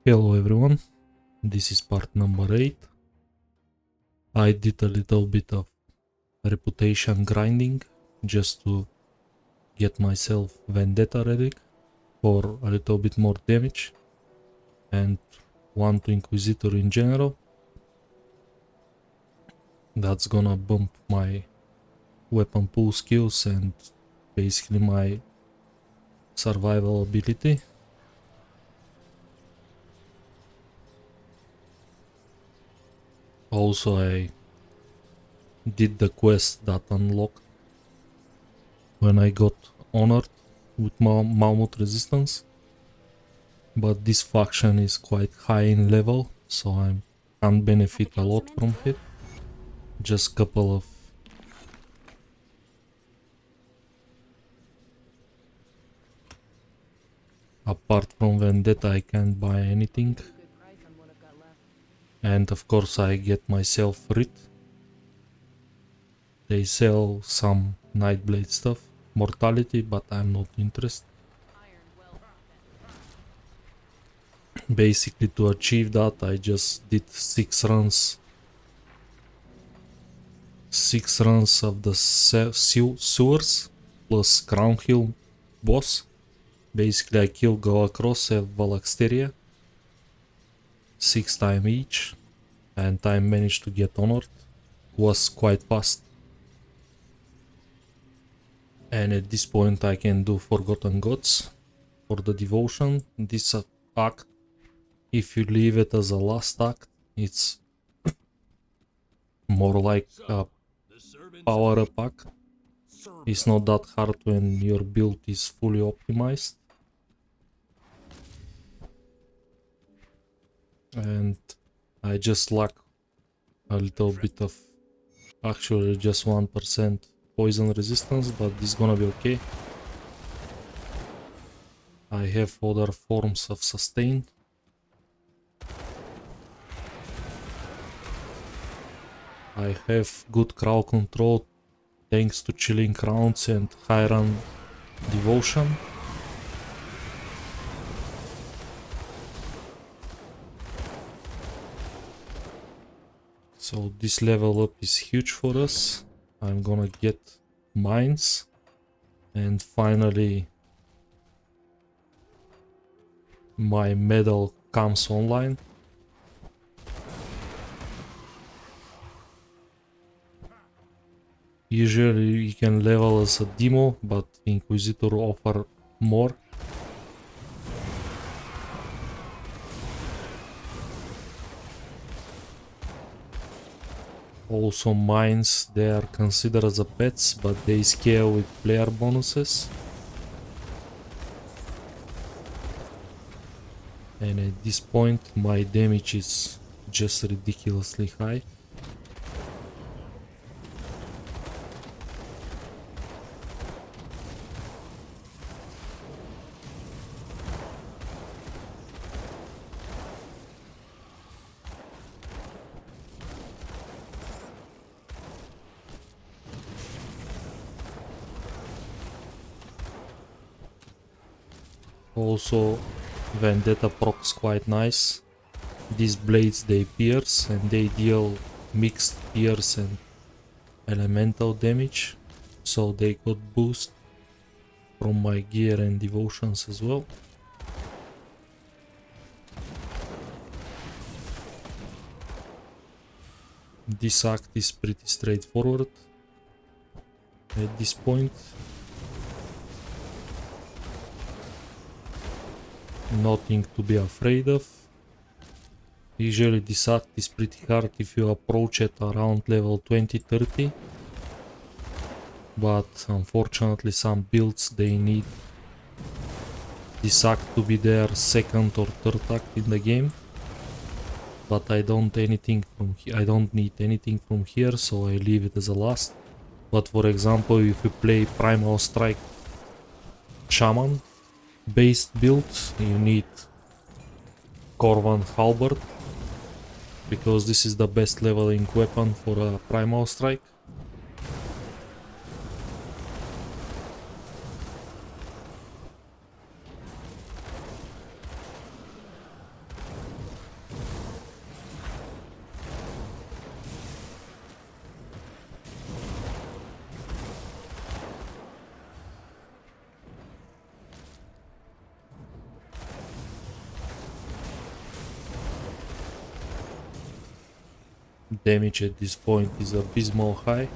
Hello everyone, this is part number 8. I did a little bit of reputation grinding just to get myself Vendetta ready for a little bit more damage and 1 to Inquisitor in general. That's gonna bump my weapon pool skills and basically my survival ability. Also, I did the quest that unlocked when I got honored with Mammoth resistance, but this faction is quite high in level, so I can't benefit a lot from it. Just couple of apart from Vendetta I can't buy anything, and of course I get myself Rit. They sell some Nightblade stuff, Mortality, but I'm not interested. Basically, to achieve that I just did 6 runs of the sewers plus Crown Hill boss. Basically I killed Go Across and Valaxteria 6 times each, and I managed to get honored. Was quite fast. And at this point I can do Forgotten Gods for the devotion. This act, if you leave it as a last act, it's more like a power up act. It's not that hard when your build is fully optimized. And I just lack a little bit of, actually just 1% poison resistance, but this is gonna be okay. I have other forms of sustain. I have good crowd control thanks to Chilling Crowns and high run devotion. So this level up is huge for us. I'm gonna get mines, and finally my medal comes online. Usually you can level as a demo, but Inquisitor offer more. Also mines, they are considered as a pets, but they scale with player bonuses. And at this point my damage is just ridiculously high. Also Vendetta procs quite nice. These blades, they pierce and they deal mixed pierce and elemental damage, so they got boost from my gear and devotions as well. This act is pretty straightforward at this point. Nothing to be afraid of. Usually this act is pretty hard if you approach it around level 20-30. But unfortunately some builds, they need this act to be their second or third act in the game. But I don't need anything from here, so I leave it as a last. But for example, if you play Primal Strike Shaman based build, you need Corvan Halberd, because this is the best leveling weapon for a Primal Strike. Damage at this point is abysmal high.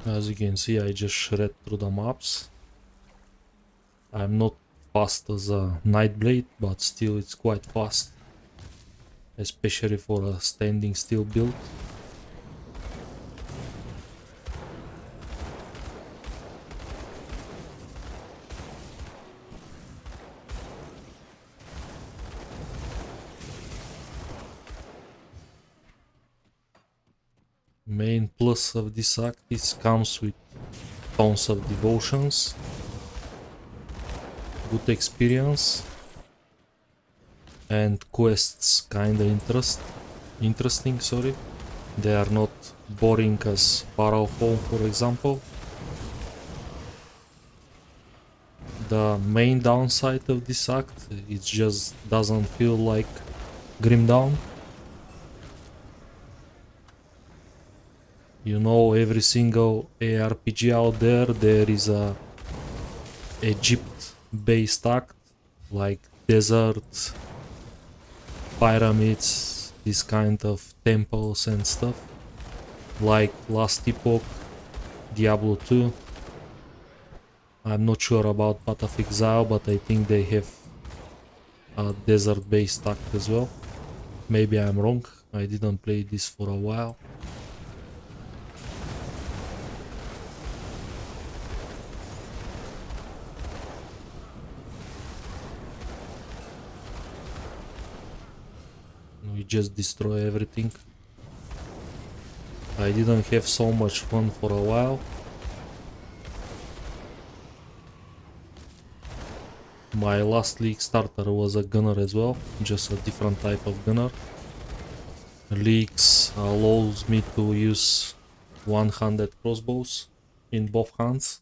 As you can see, I just shred through the maps. I'm not fast as a Nightblade, but still it's quite fast, especially for a standing still build. Main plus of this act is comes with tons of devotions, good experience, and quests kinda interesting, sorry. They are not boring as Far Off Home, for example. The main downside of this act, it just doesn't feel like Grim Dawn. You know, every single ARPG out there is a Egypt-based act, like desert, pyramids, this kind of temples and stuff, like Last Epoch, Diablo 2. I'm not sure about Path of Exile, but I think they have a desert-based act as well. Maybe I'm wrong, I didn't play this for a while. We just destroy everything. I didn't have so much fun for a while. My last league starter was a gunner as well, just a different type of gunner. Leagues allows me to use one-handed crossbows in both hands.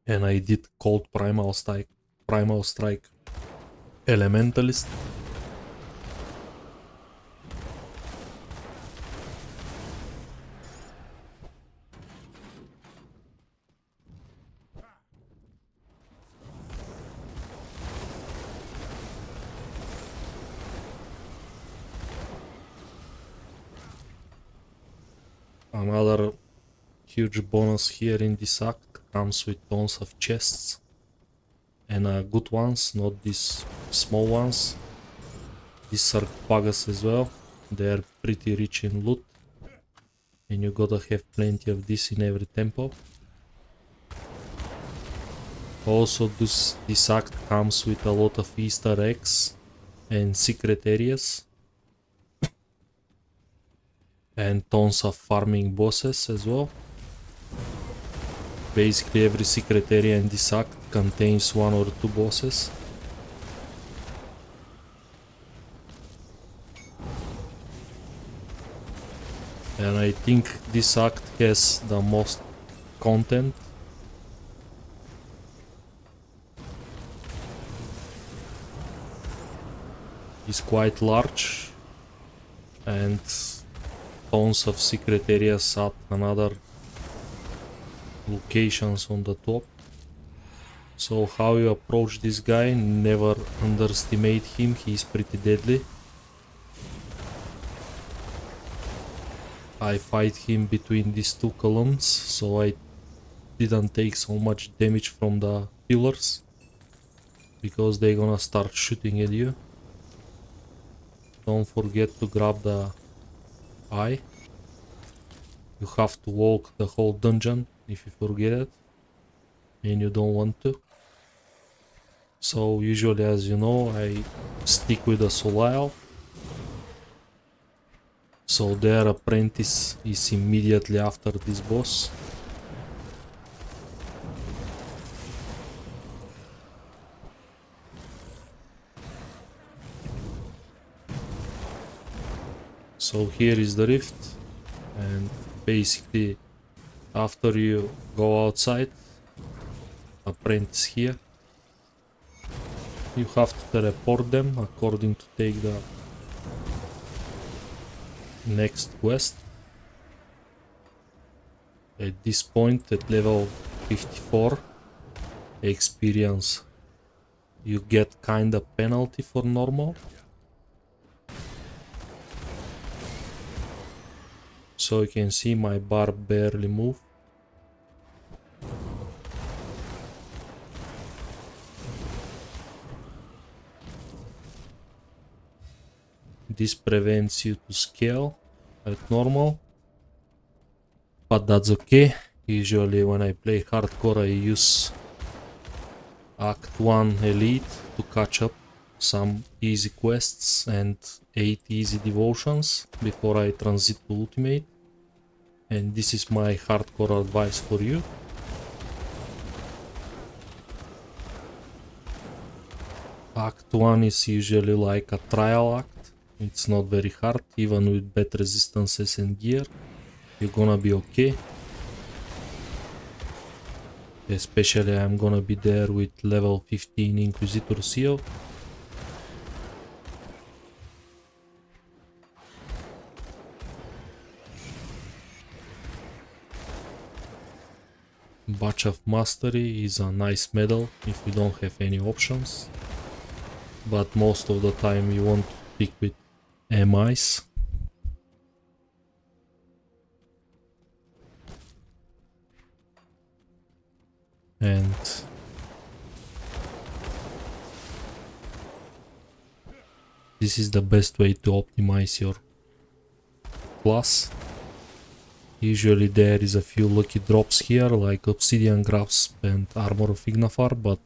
And I did Cold Primal Strike Elementalist. Another huge bonus here in this act comes with tons of chests. And good ones, not these small ones. These sarcophagus as well. They are pretty rich in loot. And you gotta have plenty of this in every temple. Also, this act comes with a lot of Easter eggs and secret areas. And tons of farming bosses as well. Basically every secret area in this act contains 1 or 2 bosses. And I think this act has the most content. It's quite large and tons of secret areas at another locations on the top. So how you approach this guy, never underestimate him, he's pretty deadly. I fight him between these 2 columns, so I didn't take so much damage from the pillars, because they're gonna start shooting at you. Don't forget to grab the eye. You have to walk the whole dungeon if you forget it, and you don't want to. So usually, as you know, I stick with the Soleil. So their apprentice is immediately after this boss. So here is the rift, and basically after you go outside, apprentice here, you have to teleport them according to take the next quest. At this point, at level 54 experience, you get kinda penalty for normal. So you can see my bar barely move. This prevents you to scale at normal, but that's okay. Usually when I play hardcore I use Act 1 Elite to catch up some easy quests and 8 easy devotions before I transit to Ultimate. And this is my hardcore advice for you. Act 1 is usually like a trial act. It's not very hard, even with bad resistances and gear. You're gonna be okay. Especially I'm gonna be there with level 15 Inquisitor seal. Batch of Mastery is a nice medal if you don't have any options. But most of the time you want to pick with MIs. And this is the best way to optimize your class. Usually there is a few lucky drops here like Obsidian Grasp and Armor of Ignafar, but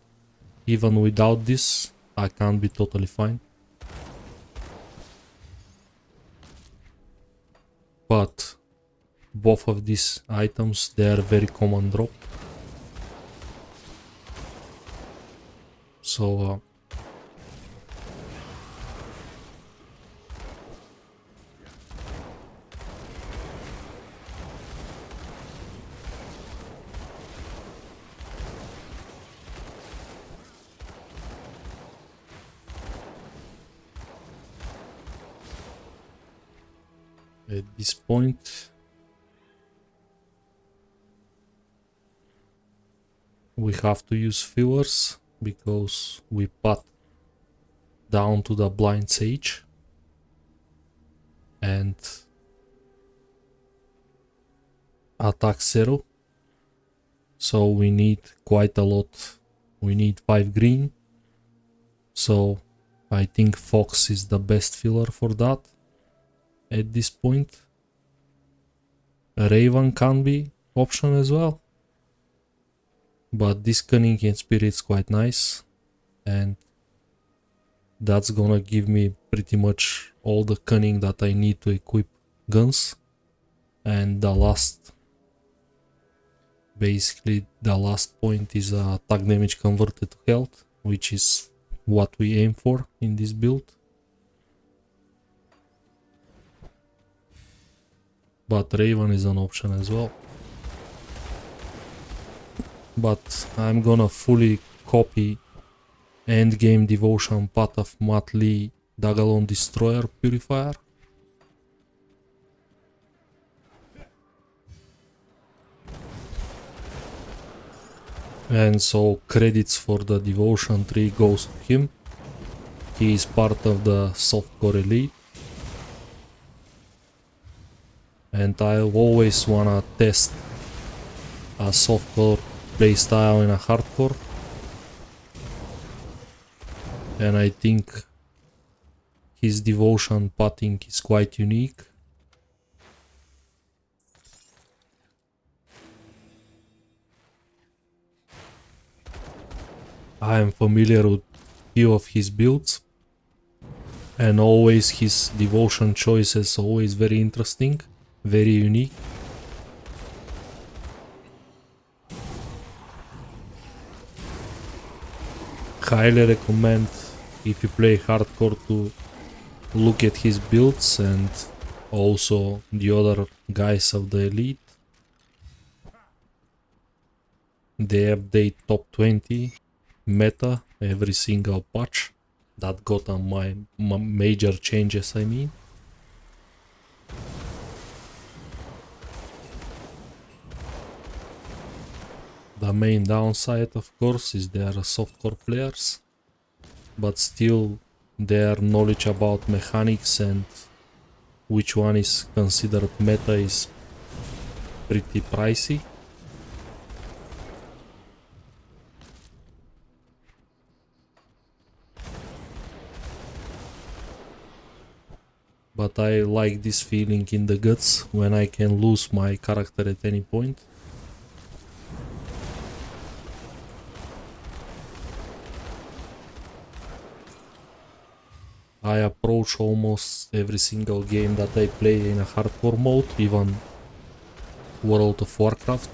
even without this I can't be totally fine. But both of these items, they are very common drop. So at this point we have to use fillers because we path down to the Blind Sage and attack 0. So we need quite a lot. We need 5 green. So I think Fox is the best filler for that at this point. A Raven can be option as well. But this Cunning and Spirit's quite nice, and that's gonna give me pretty much all the Cunning that I need to equip guns. And the last, basically the last point is attack damage converted to health, which is what we aim for in this build. But Raven is an option as well. But I'm gonna fully copy endgame devotion path of Matt Lee Dagalon Destroyer Purifier. And so credits for the devotion tree goes to him. He is part of the softcore elite. And I always wanna test a softcore playstyle in a hardcore, and I think his devotion pathing is quite unique. I am familiar with few of his builds, and always his devotion choices always very interesting, very unique. Highly recommend, if you play hardcore, to look at his builds and Also, the other guys of the elite, they update top 20 meta every single patch. That got on my major changes, I mean. The main downside, of course, is they are softcore players, but still their knowledge about mechanics and which one is considered meta is pretty pricey. But I like this feeling in the guts when I can lose my character at any point. I approach almost every single game that I play in a hardcore mode, even World of Warcraft.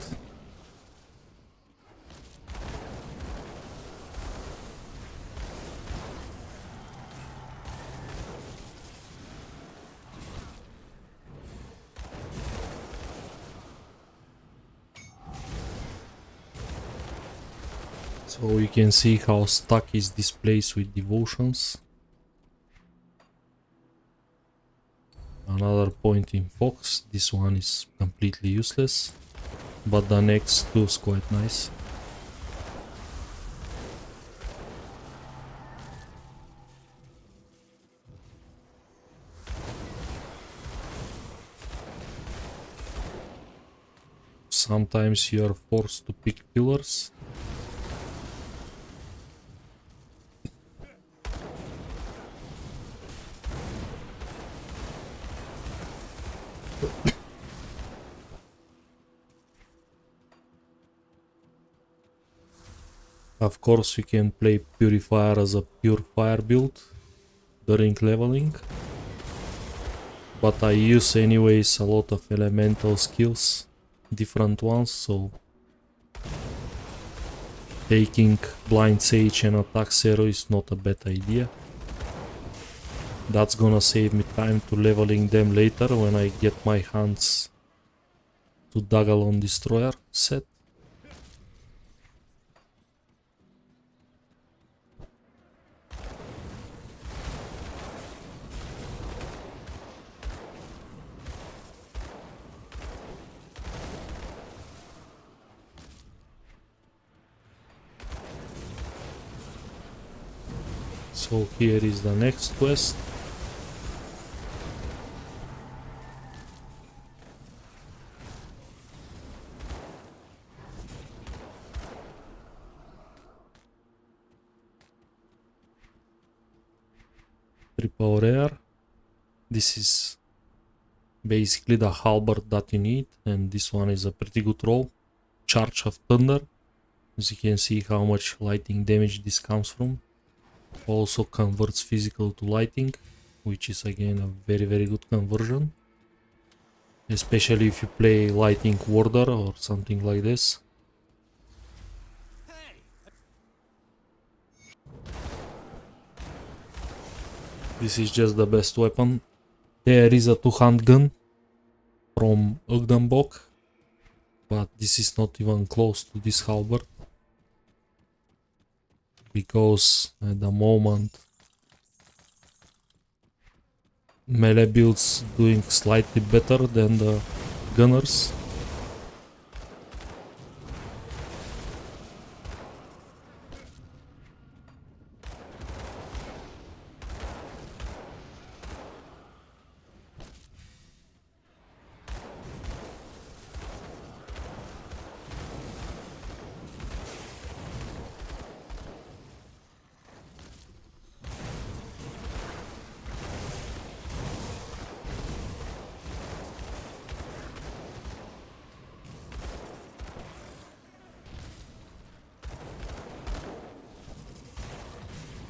So you can see how stuck is this place with devotions. Another point in Fox, this one is completely useless, but the next two is quite nice. Sometimes you are forced to pick pillars. Of course, you can play Purifier as a pure fire build during leveling, but I use anyways a lot of elemental skills, different ones, so taking Blind Sage and Attack Zero is not a bad idea. That's gonna save me time to leveling them later when I get my hands to Dagalon Destroyer set. So here is the next quest. Triple rare. This is basically the halberd that you need, and this one is a pretty good roll. Charge of Thunder. As you can see how much lightning damage this comes from. Also converts physical to lighting, which is again a very good conversion. Especially if you play Lightning Warder or something like this. This is just the best weapon. There is a two-hand gun from Ugdenbok, but this is not even close to this halberd. Because at the moment melee builds doing slightly better than the gunners.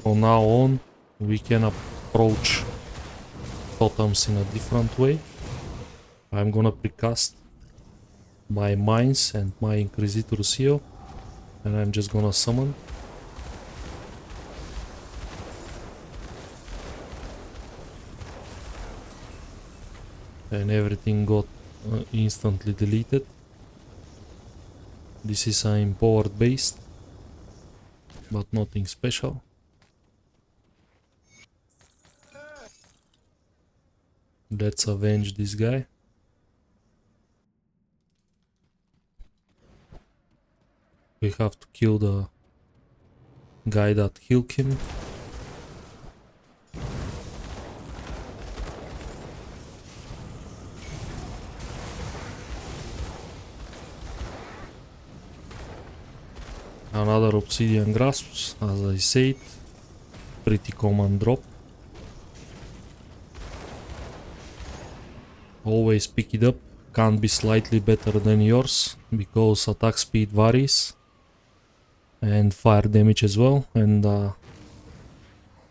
From now on, we can approach totems in a different way. I'm gonna precast my mines and my Inquisitor Seal, and I'm just gonna summon. and everything got instantly deleted. This is an empowered based, but nothing special. Let's avenge this guy. We have to kill the guy that healed him. Another obsidian grasps, as I said, pretty common drop. Always pick it up, can't be slightly better than yours, because attack speed varies. And fire damage as well, and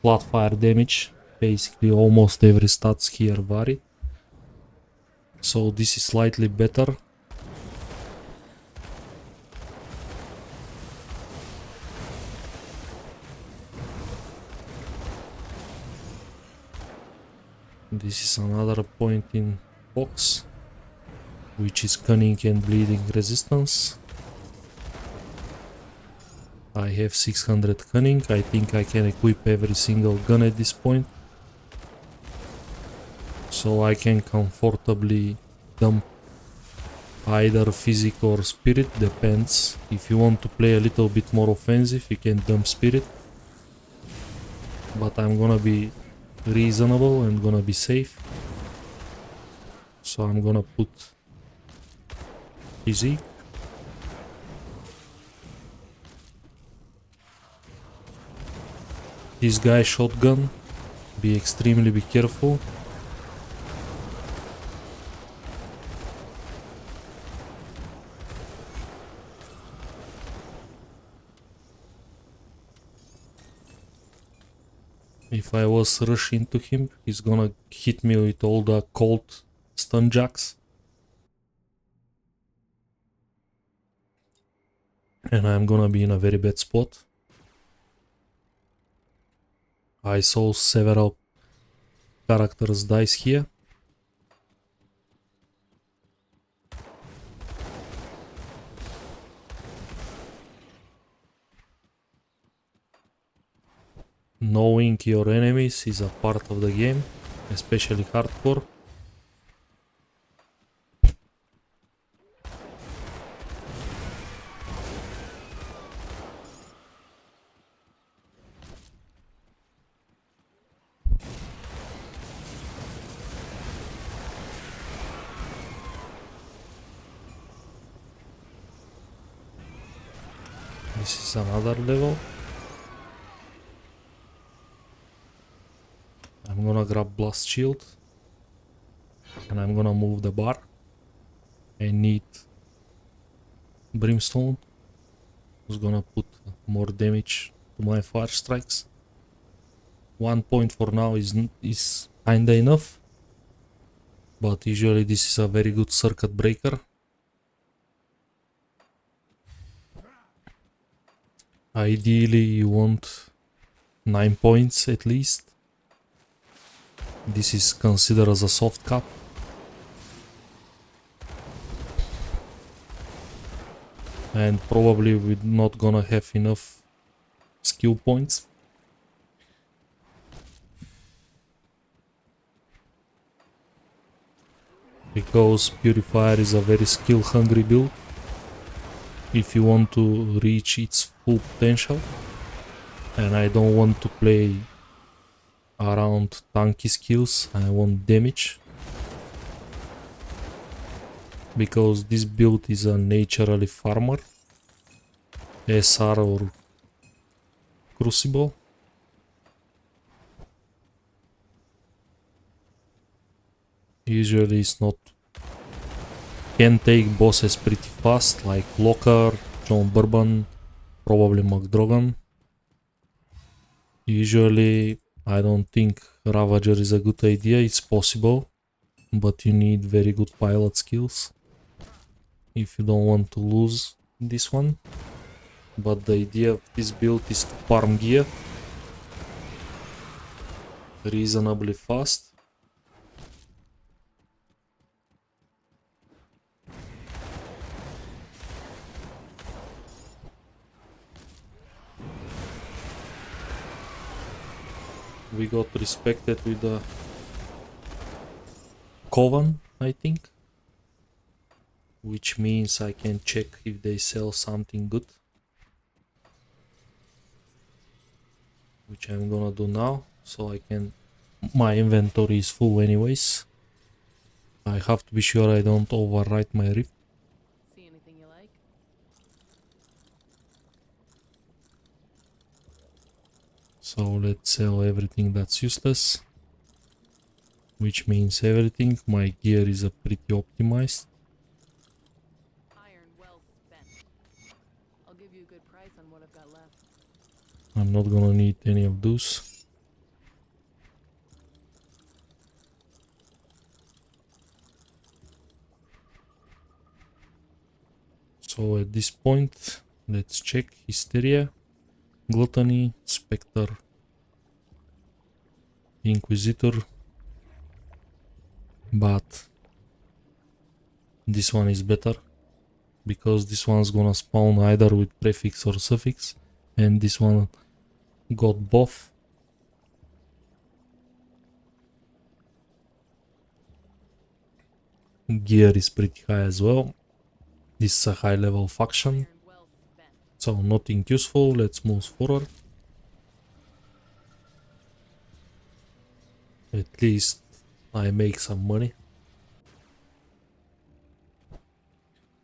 flat fire damage. Basically almost every stats here vary. So this is slightly better. This is another point in box, which is cunning and bleeding resistance. I have 600 cunning. I think I can equip every single gun at this point, so I can comfortably dump either physic or spirit, depends. If you want to play a little bit more offensive, you can dump spirit, but I'm gonna be reasonable and gonna be safe, so I'm gonna put physic. This guy shotgun, be extremely careful. If I was rush into him, he's gonna hit me with all the cold stun jacks. And I'm gonna be in a very bad spot. I saw several characters dice here. Knowing your enemies is a part of the game, especially hardcore. This is another level. I'm gonna grab blast shield and I'm gonna move the bar. I need brimstone, who's gonna put more damage to my fire strikes. 1 point for now is kinda enough, but usually this is a very good circuit breaker. Ideally you want 9 points at least. This is considered as a soft cap. And probably we're not gonna have enough skill points. Because Purifier is a very skill hungry build. If you want to reach its full potential. And I don't want to play around tanky skills, I want damage. Because this build is a naturally farmer. SR or Crucible. Usually it's not... Can take bosses pretty fast, like Locker, John Bourbon, probably McDrogan. Usually I don't think Ravager is a good idea, it's possible, but you need very good pilot skills if you don't want to lose this one. But the idea of this build is to farm gear reasonably fast. we got respected with the Coven, I think. Which means I can check if they sell something good. Which I'm gonna do now, so I can... My inventory is full anyways. I have to be sure I don't overwrite my rift. See anything you like? So let's sell everything that's useless. Which means everything. My gear is pretty optimized. Iron well spent. I'll give you a good price on what I've got left. I'm not gonna need any of those. So at this point, let's check Hysteria, Gluttony, Spectre, Inquisitor. But this one is better, because this one's gonna spawn either with prefix or suffix, and this one got both. Gear is pretty high as well. This is a high level faction, Iron well spent. so nothing useful. Let's move forward. At least I make some money.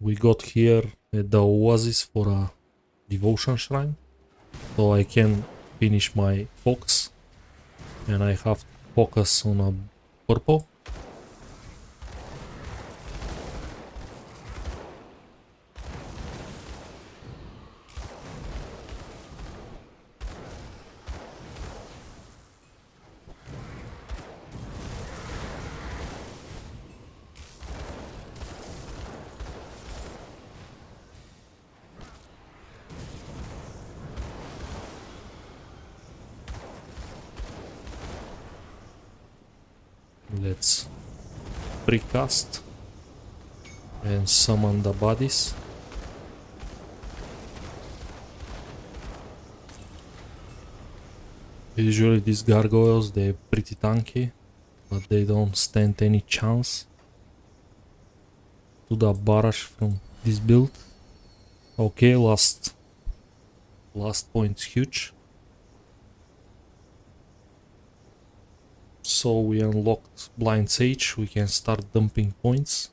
We got here at the Oasis for a devotion shrine, so I can finish my fox, and I have to focus on a purple. Let's precast and summon the bodies. Usually these gargoyles, they're pretty tanky, but they don't stand any chance to the barrage from this build. Okay, last point's huge. So we unlocked Blind Sage, we can start dumping points.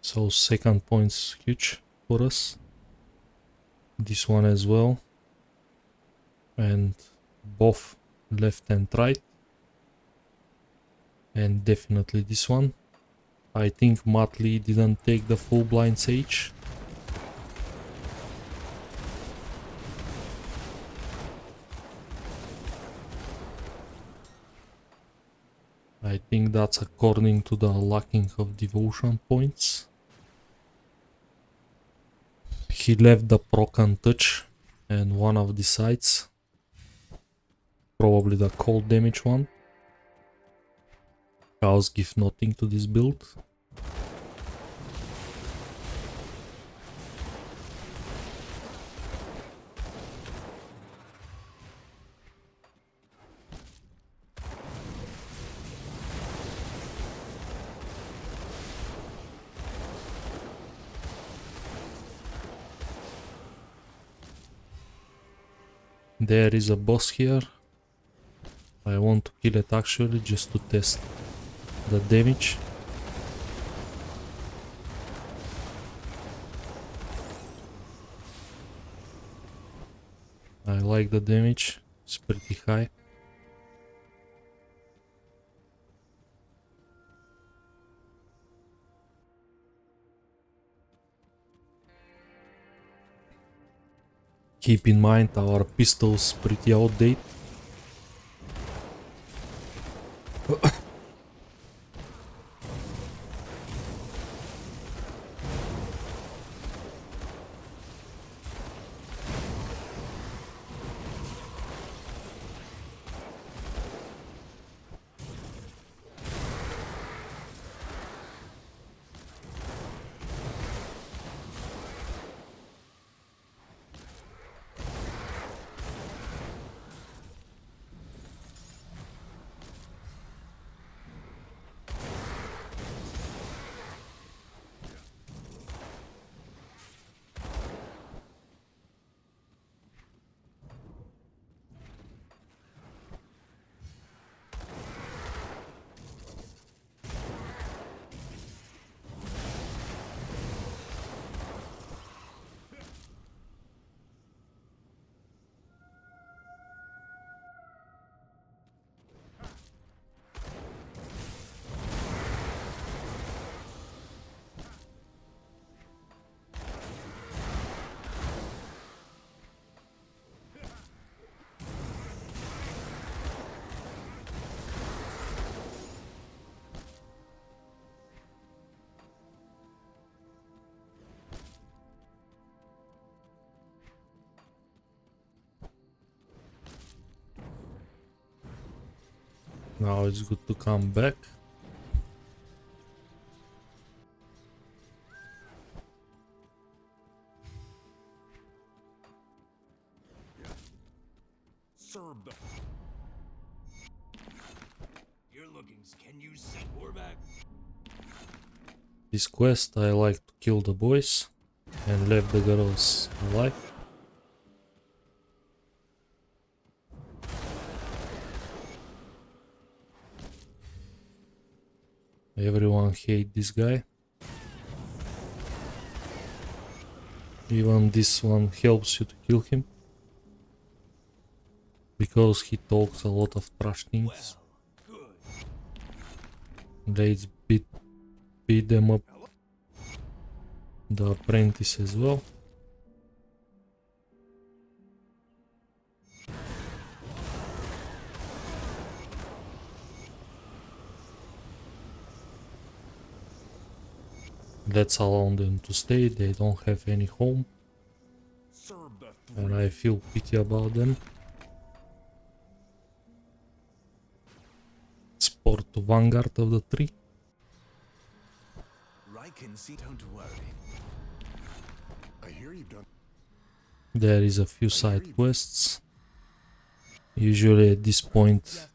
So second point's huge for us. This one as well. And both left and right. And definitely this one. I think Motley didn't take the full Blind Sage. I think that's according to the lacking of devotion points. He left the proc untouched and one of the sides. Probably the cold damage one. Cows give nothing to this build. There is a boss here. I want to kill it actually just to test the damage. I like the damage, it's pretty high. Keep in mind our pistol's pretty outdated. Now it's good to come back. Serve the. You're looking. Can you set war back? This quest I like to kill the boys and leave the girls alive. Everyone hate this guy. Even this one helps you to kill him. Because he talks a lot of trash things. Let's beat them up. The apprentice as well. Let's allow them to stay, they don't have any home. And I feel pity about them. Sport to vanguard of the tree. Don't worry. I hear you've done. There is a few side quests. Usually at this point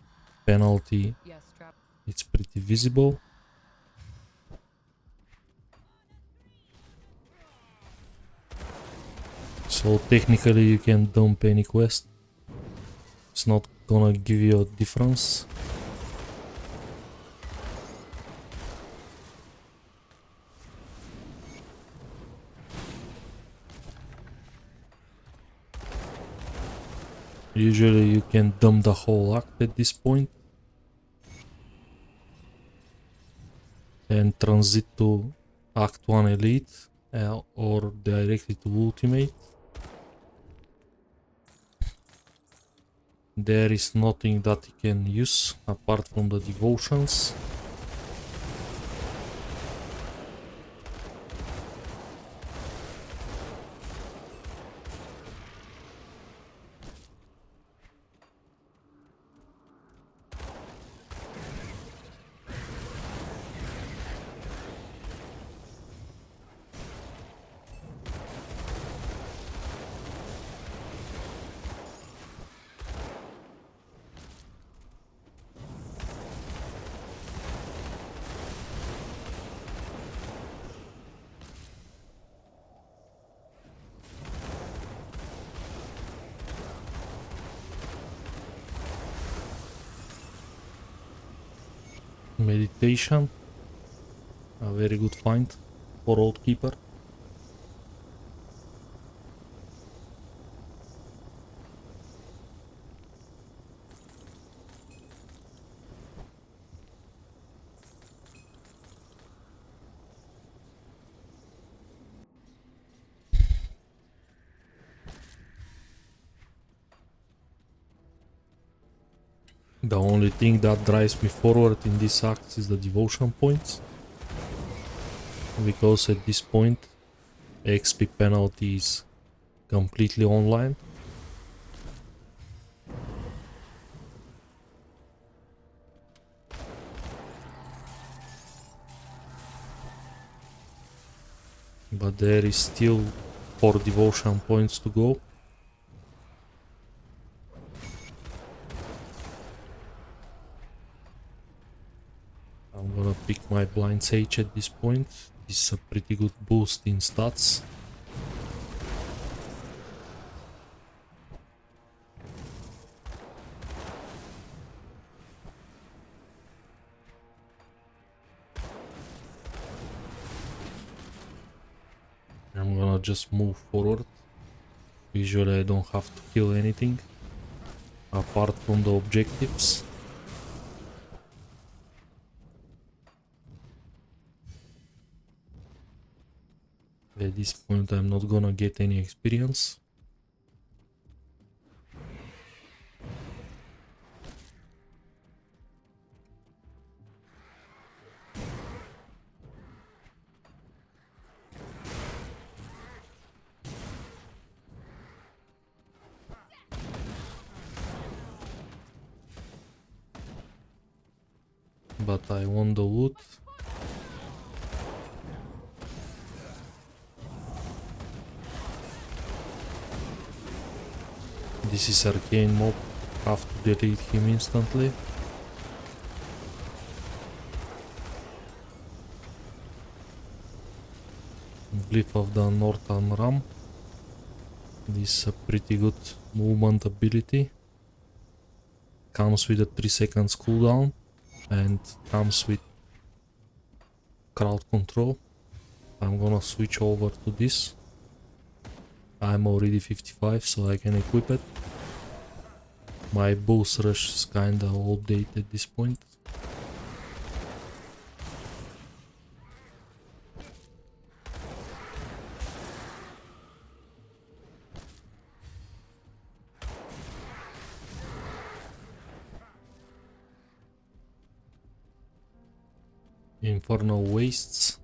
penalty Yes, strap. it's pretty visible. So technically you can dump any quest. It's not gonna give you a difference. Usually you can dump the whole act at this point and transit to Act 1 Elite or directly to Ultimate. There is nothing that you can use apart from the devotions. Meditation, a very good find for Old Keeper. The only thing that drives me forward in this act is the devotion points, because at this point XP penalty is completely online. But there is still 4 devotion points to go. I'm gonna pick my blind sage at this point. This is a pretty good boost in stats. I'm gonna just move forward. Usually I don't have to kill anything apart from the objectives. At this point I'm not gonna get any experience. but I want the loot. This is arcane mob, have to delete him instantly. Glyph of the Northern Ram. This is a pretty good movement ability. Comes with a 3 seconds cooldown and comes with crowd control. I'm gonna switch over to this. I'm already 55, so I can equip it. My boss rush is kinda outdated at this point. Infernal Wastes.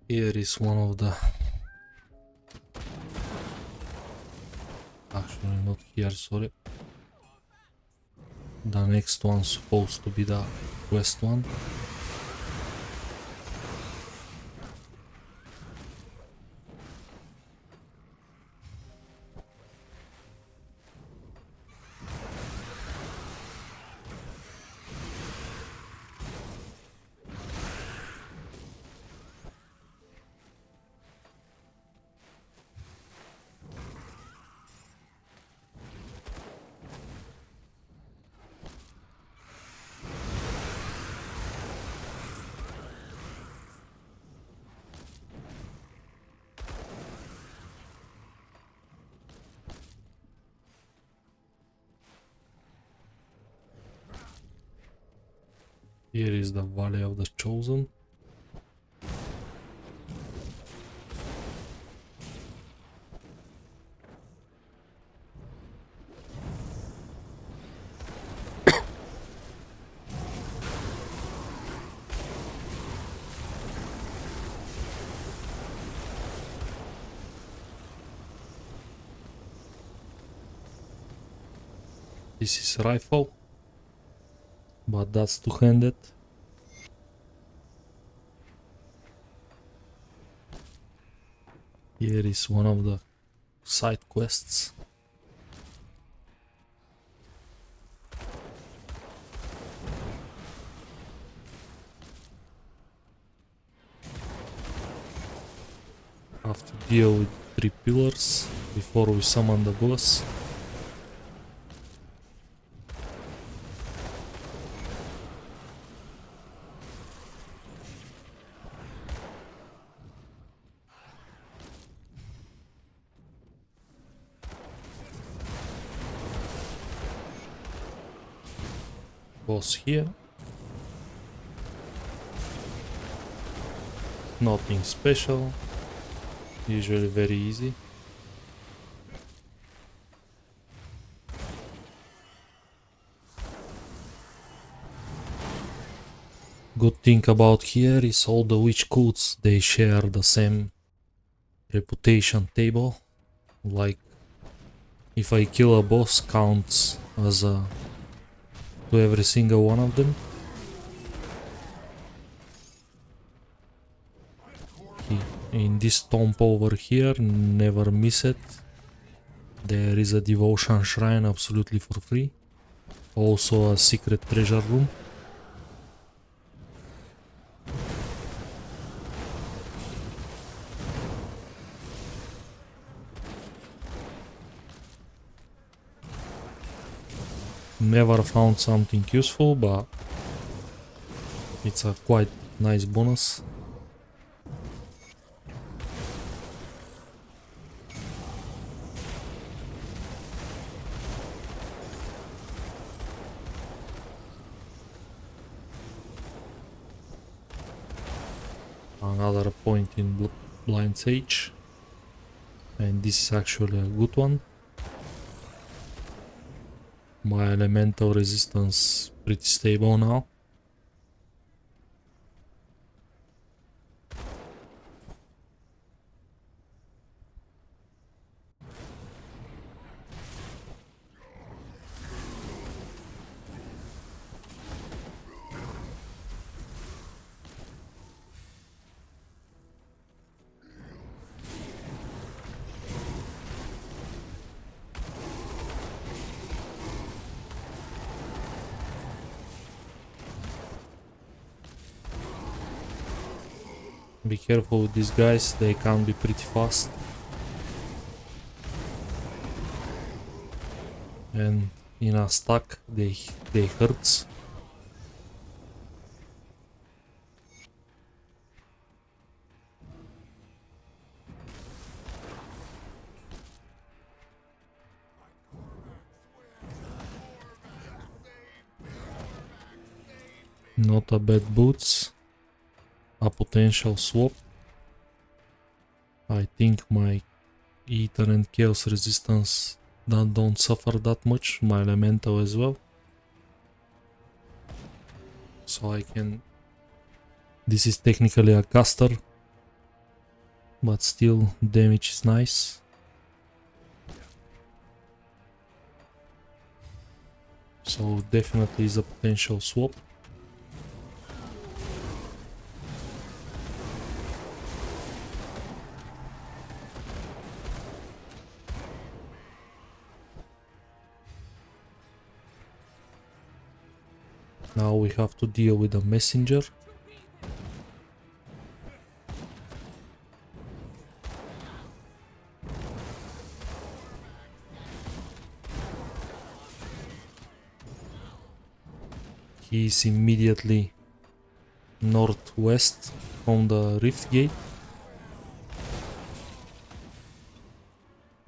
Here is one of the... Actually not here, sorry. The next one's supposed to be the quest one. Here is the Valley of the Chosen. This is rifle, but that's two-handed. Here is one of the side quests. Have to deal with 3 pillars before we summon the boss. Boss here. Nothing special. Usually very easy. Good thing about here is all the witch cults, they share the same reputation table. Like if I kill a boss counts as a to every single one of them. In this tomb over here, never miss it. There is a devotion shrine absolutely for free. Also a secret treasure room. Never found something useful, but it's a quite nice bonus. Another point in Blind Sage. And this is actually a good one. My elemental resistance pretty stable now. Be careful with these guys, they can be pretty fast. And in a stack they hurts. Not a bad boots. A potential swap. I think my Ether and Chaos resistance don't suffer that much, my elemental as well. So I can... This is technically a caster, but still damage is nice. So definitely is a potential swap. Now we have to deal with a messenger. He is immediately northwest from the rift gate.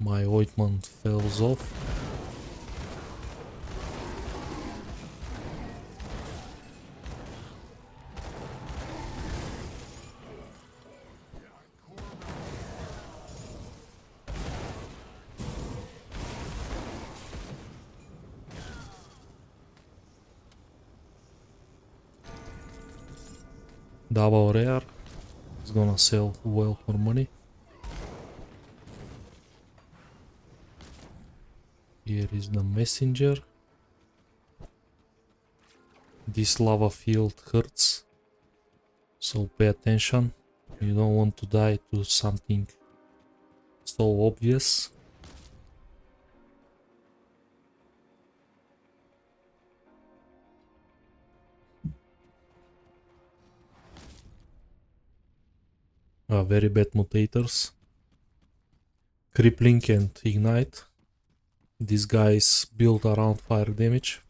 My ointment falls off. Double rare. It's gonna sell well for money. Here is the messenger. This lava field hurts, so pay attention. You don't want to die to something so obvious. Very bad mutators. Crippling and ignite. This guy is built around fire damage.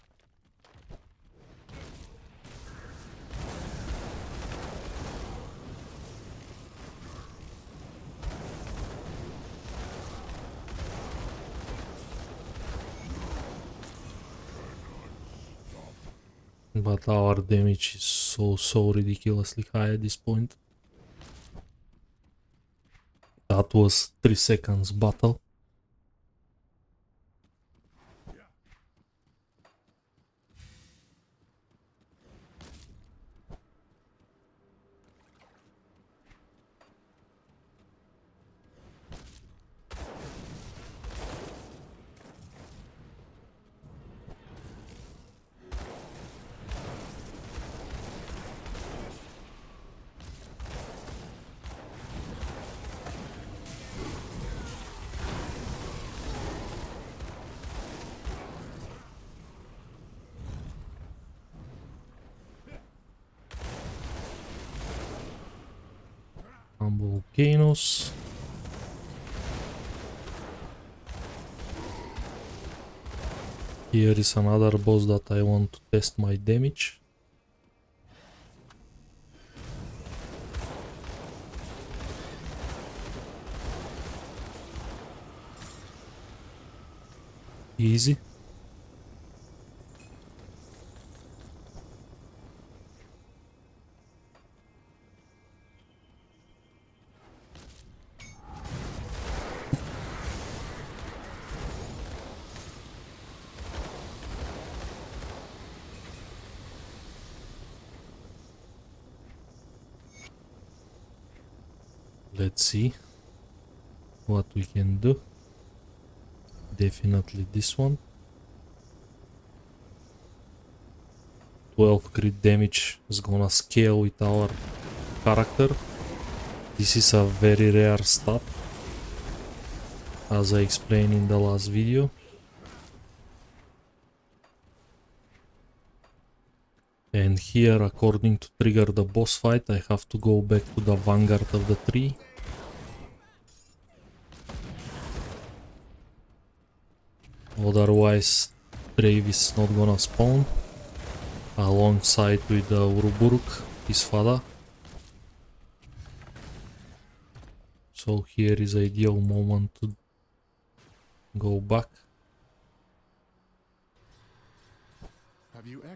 But our damage is so ridiculously high at this point. That was 3 seconds battle. Volcanoes. Here is another boss that I want to test my damage. Easy. Let's see what we can do. Definitely this one. 12 crit damage is gonna scale with our character. This is a very rare stat, as I explained in the last video. And here, according to trigger the boss fight, I have to go back to the vanguard of the tree. Otherwise, Brave is not gonna spawn alongside with the Uruburuk, his father. So here is ideal moment to go back. Have you I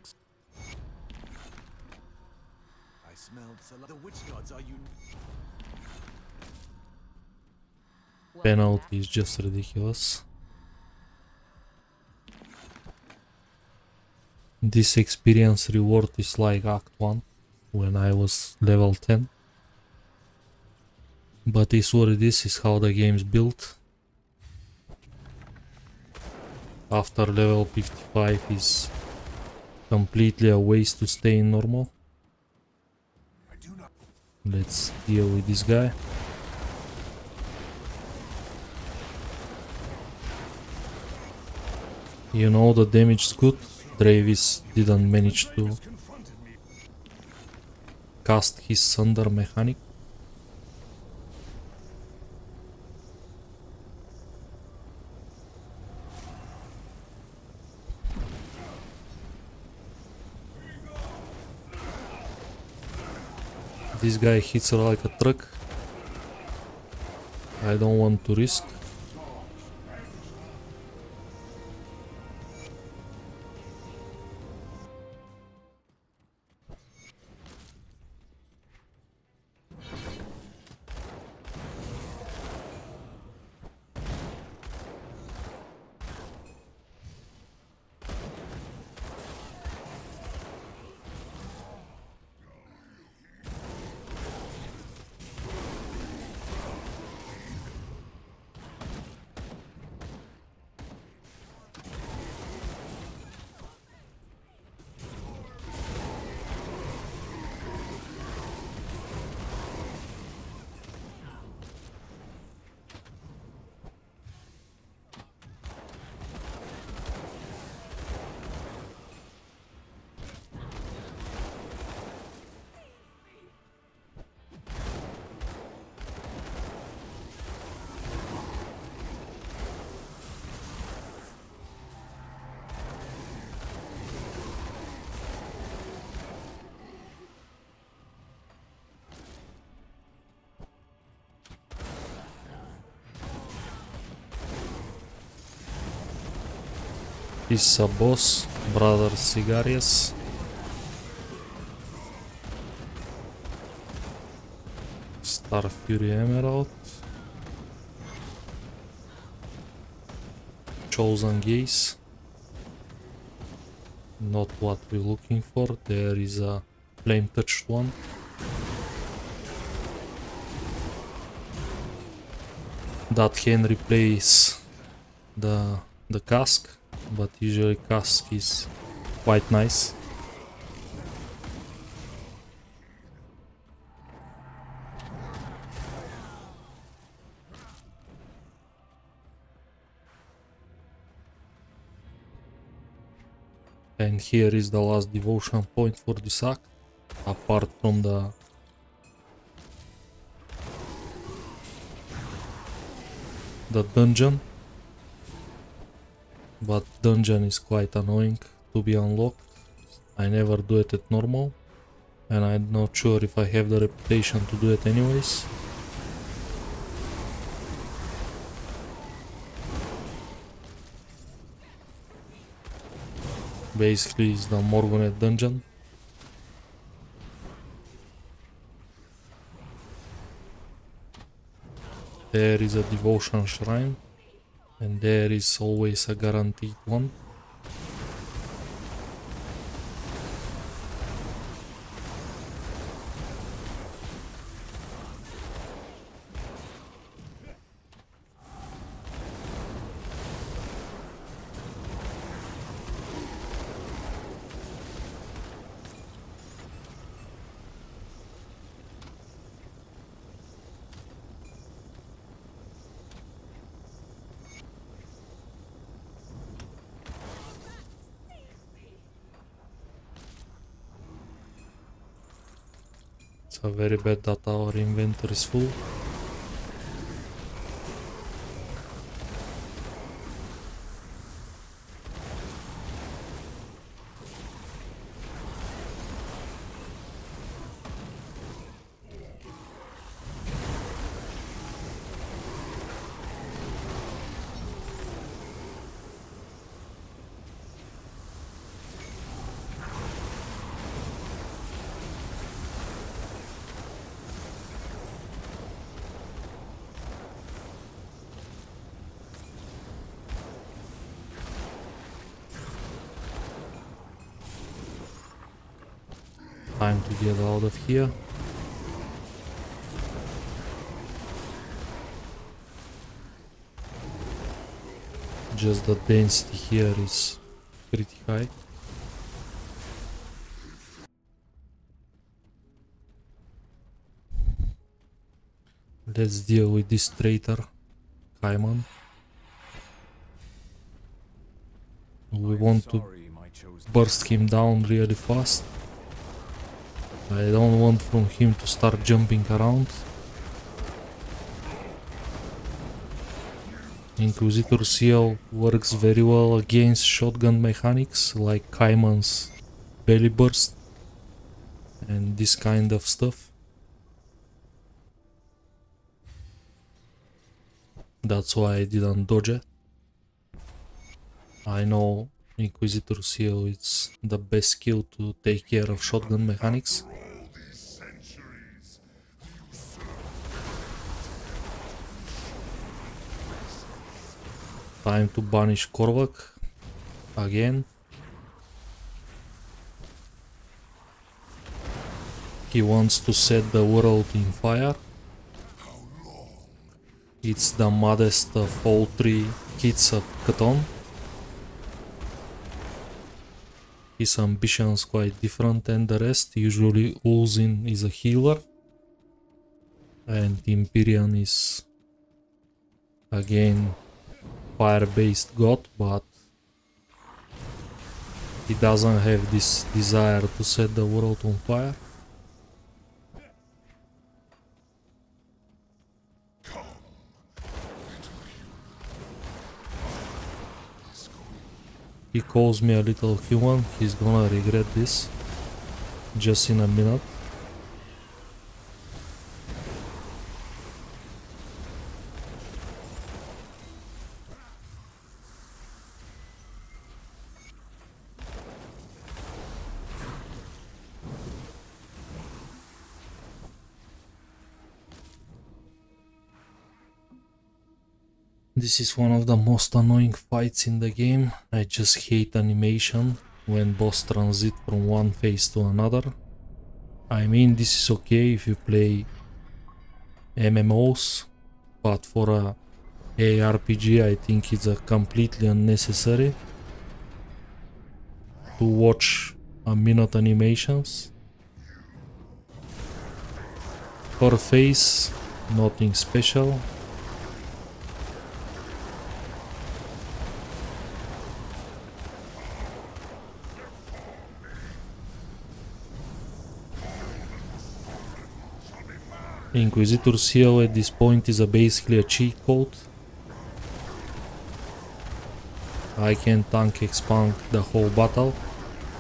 smelled the witch gods are you? Penalty is just ridiculous. This experience reward is like Act 1 when I was level 10. But it's what it is how the game's built. After level 55 is completely a waste to stay in normal. Let's deal with this guy. You know the damage is good. Travis didn't manage to cast his Thunder mechanic. This guy hits her like a truck. I don't want to risk. This is a boss, Brother Cigarius. Star Fury Emerald. Chosen Gaze. Not what we're looking for. There is a flame touched one. That can replace the cask, but usually cask is quite nice. And here is the last devotion point for this act, apart from the dungeon. But dungeon is quite annoying to be unlocked. I never do it at normal, and I'm not sure if I have the reputation to do it anyways. Basically it's the Morgonet dungeon. There is a devotion shrine, and there is always a guaranteed one. It's a very bad that our inventory is full. Time to get out of here. Just the density here is pretty high. Let's deal with this traitor, Kaiman. We want to burst him down really fast. I don't want from him to start jumping around. Inquisitor Seal works very well against shotgun mechanics like Kaiman's belly burst and this kind of stuff. That's why I didn't dodge it. I know Inquisitor Seal is the best skill to take care of shotgun mechanics. Time to banish Korvac again. He wants to set the world in fire. It's the modest of all three kids of Catan. His ambitions quite different than the rest. Usually Ulzin is a healer and Empyrean is again fire-based god, but he doesn't have this desire to set the world on fire. He calls me a little human. He's gonna regret this just in a minute. This is one of the most annoying fights in the game. I just hate animation when boss transit from one phase to another. I mean, this is okay if you play MMOs, but for a ARPG I think it's completely unnecessary to watch a minute animations. Per phase, nothing special. Inquisitor Seal at this point is basically a cheat code. I can tank expand the whole battle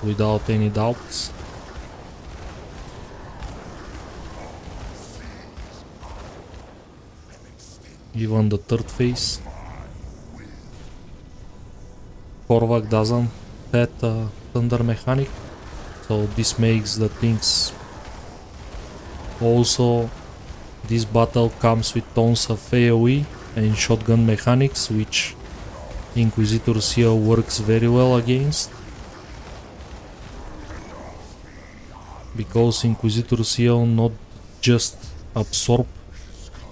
without any doubts. Even the third phase. Korvac doesn't have a thunder mechanic, so this makes the things. Also, this battle comes with tons of AoE and shotgun mechanics, which Inquisitor Seal works very well against. Because Inquisitor Seal not just absorb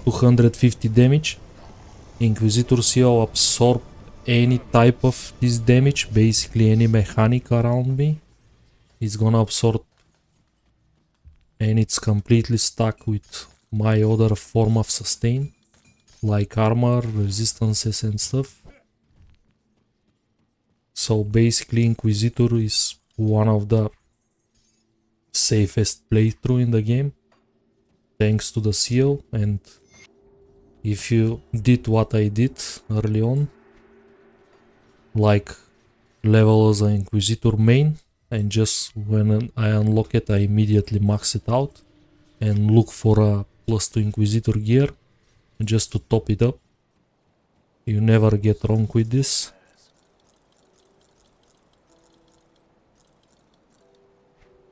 250 damage, Inquisitor Seal absorb any type of this damage, basically any mechanic around me. It's gonna absorb, and it's completely stuck with my other form of sustain, like armor, resistances and stuff. So basically Inquisitor is one of the safest playthrough in the game. thanks to the CEO. And if you did what I did early on, like level as an Inquisitor main, and just when I unlock it, I immediately max it out and look for a +2 Inquisitor gear just to top it up. You never get wrong with this.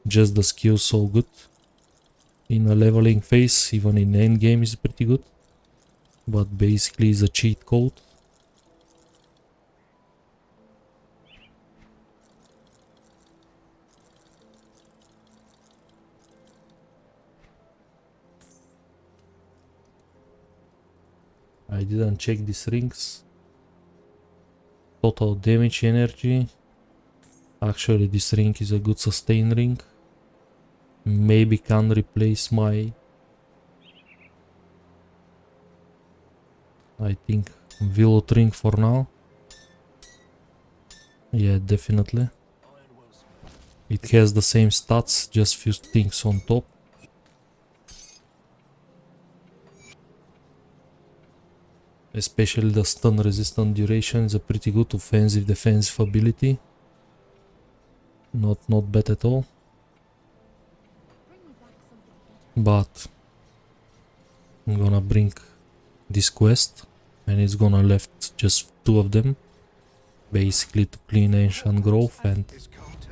Just the skill so good. In a leveling phase, even in endgame is pretty good. But basically is a cheat code. I didn't check these rings. Total damage energy. Actually this ring is a good sustain ring. Maybe can replace my, I think, Velout ring for now. Yeah, definitely. It has the same stats, just few things on top. Especially the stun resistant duration is a pretty good offensive defensive ability. Not bad at all. But I'm gonna bring this quest and it's gonna left just 2 of them. Basically to clean Ancient Grove and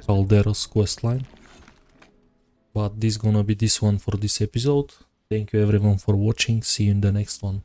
Calderos questline. But this gonna be this one for this episode. Thank you everyone for watching. See you in the next one.